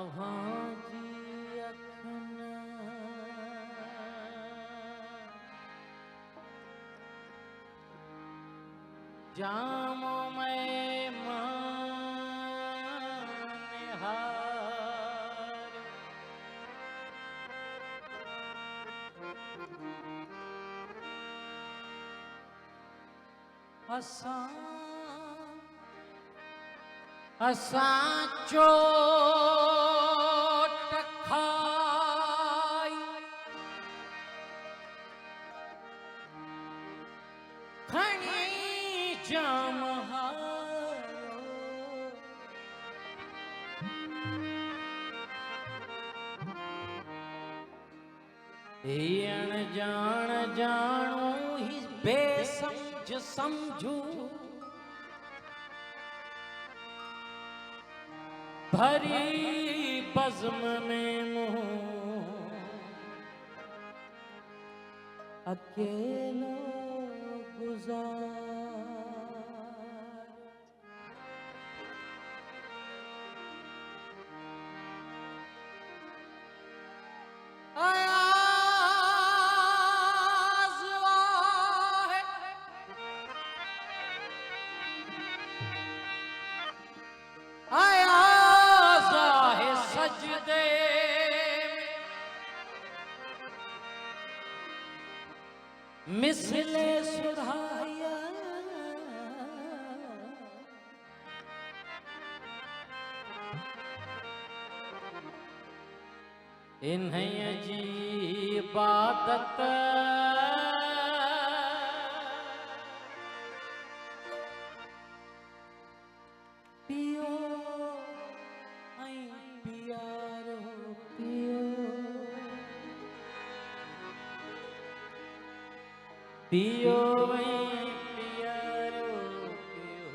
तव्हांजी अखियुनि जाम में निहार असां चोट खाई खणी जाम हारो अणजाण जाणू ही बेसमझ समझू भरी बज़्म में मुँह अकेलो गुज़ार सजदे मिसले सुधाया इन्हें जी इबादत पियो पियारो पियो पियो पियारो पियो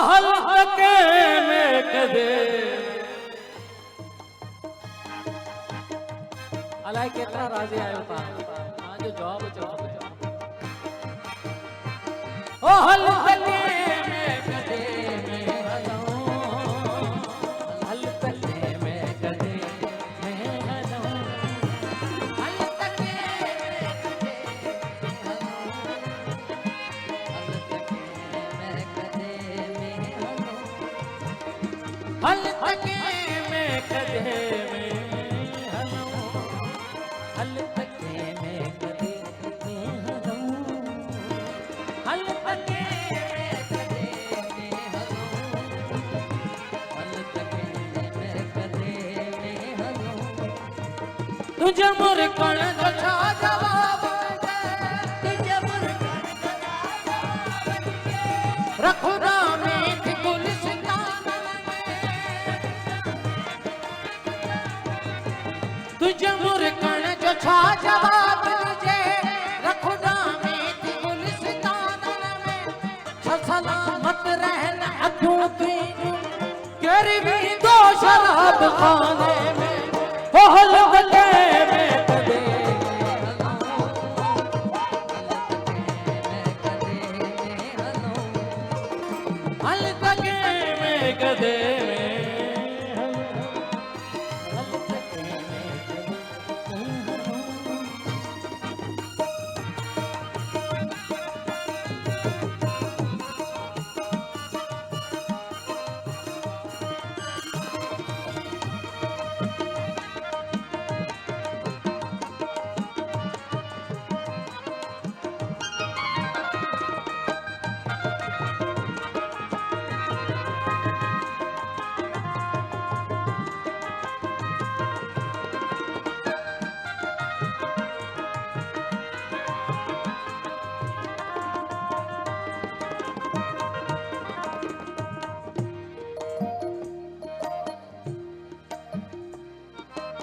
हल्के में कदे अलाए केतरा राजी आयो था आज जवाब ओ हल्के में कदे में हलो हल्के में कदे में हलो हल्के में कदे में हलो हल्के में कदे में हलो हल्के में कदे में हलो हल्के में कदे में हलो हल्के में कदे में हलो तुझे मोर कण जो छा जवाब दे तुझे मोर कण जो छा जवाब दे रखो ना में गुलिस्तान तुझे मोर कण जो छा जवाब दे रखुदा में गुलिस्तान में सलामत रहना अखों पे गिरवी दो शराब खाने में ओ हल्के में कदे हल्के में कदे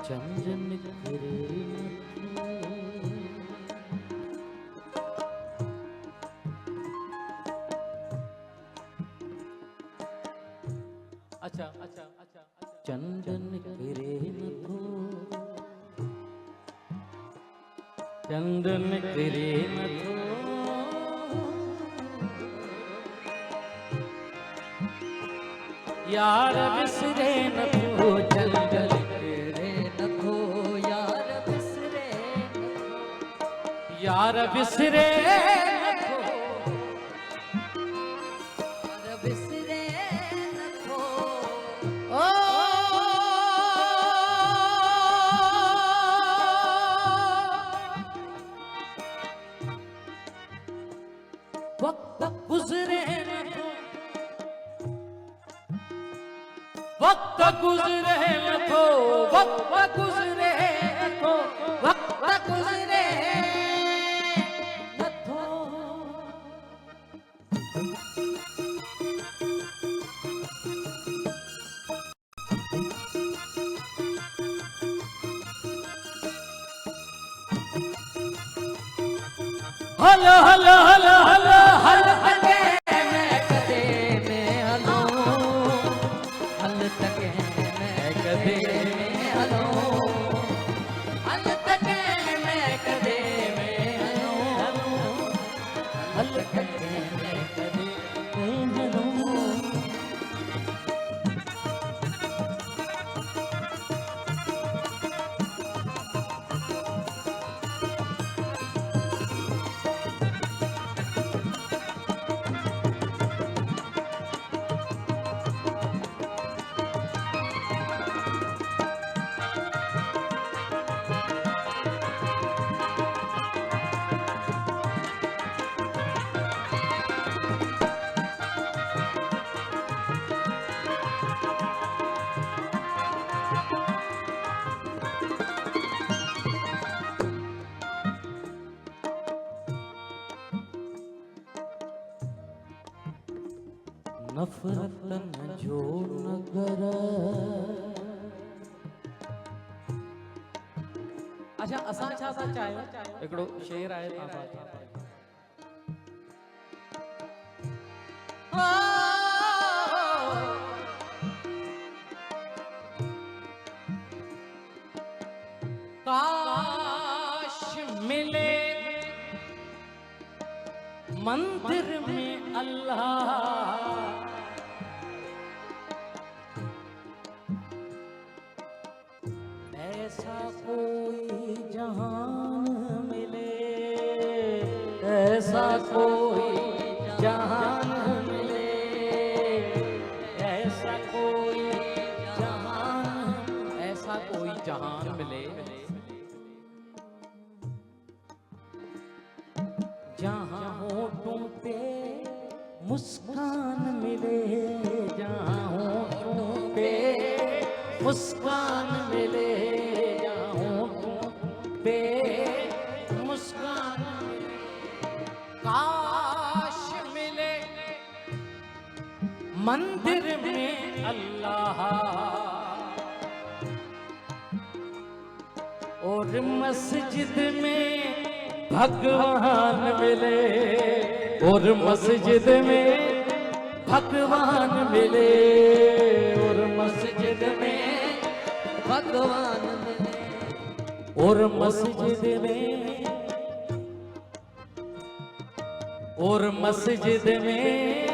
चंदन करे अच्छा अच्छा अच्छा चंदन करे न तो चंदन करे न तो यार बिसरे न तो चंदन करे न तो यार बिसरे न तो यार बिसरे न तो यार बिसरे न तो ओ वक्त गुजरे न तो वक्त गुजरे न तो वक्त गुजरे न तो वक्त गुजरे न तो हलो हलो हलो हलो हल तके मैं कदे में हलो हल तके मैं कदे में हलो हल तके मैं कदे में हलो हल तके मैं कदे में हलो नफरत न जो नगर अच्छा असां छा था चाहियो हिकिड़ो शेर आहे काश मिले मंदिर में अल्लाह ऐसा कोई जहान मिले ऐसा कोई जहान मिले ऐसा कोई जहान मिले जहाँ होठों पे मुस्कान मिले जहाँ होठों पे मुस्कान मिले जहाँ होठों पे मुस्कान मिले काश मिले मंदिर में अल्लाह और मस्जिद में भगवान मिले और मस्जिद में भगवान मिले और मस्जिद में भगवान मिले और मस्जिद में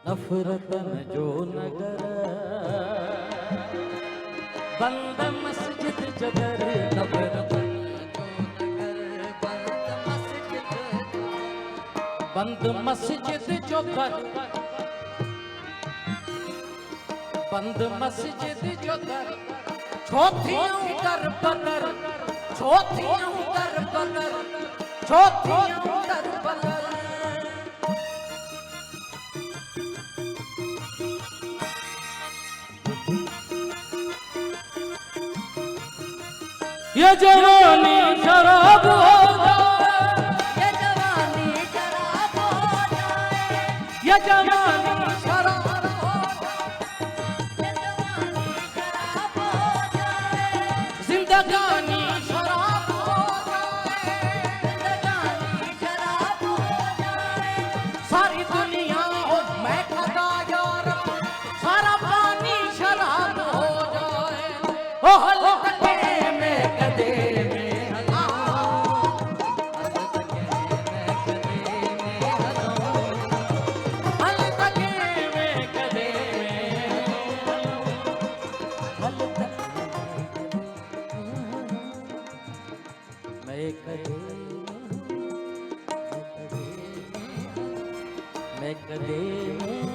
नफरत न जो नगर बंद मस्जिद जगर नफरत बंद मस्जिद जो कर बंद मस्जिद जो कर छोथियों कर बदर छोथियों कर बदर छोथियों कर बदर ये जवानी शराब हो जाए ये जवानी शराब हो जाए ये जवानी शराब हो जाए ये जवानी शराब हो जाए जिंदगानी शराब हो जाए जिंदगानी शराब हो जाए सारी दुनिया हो मैं खता यार सारा पानी शराब हो जाए ओ हल तके मैं कदे मैं कदे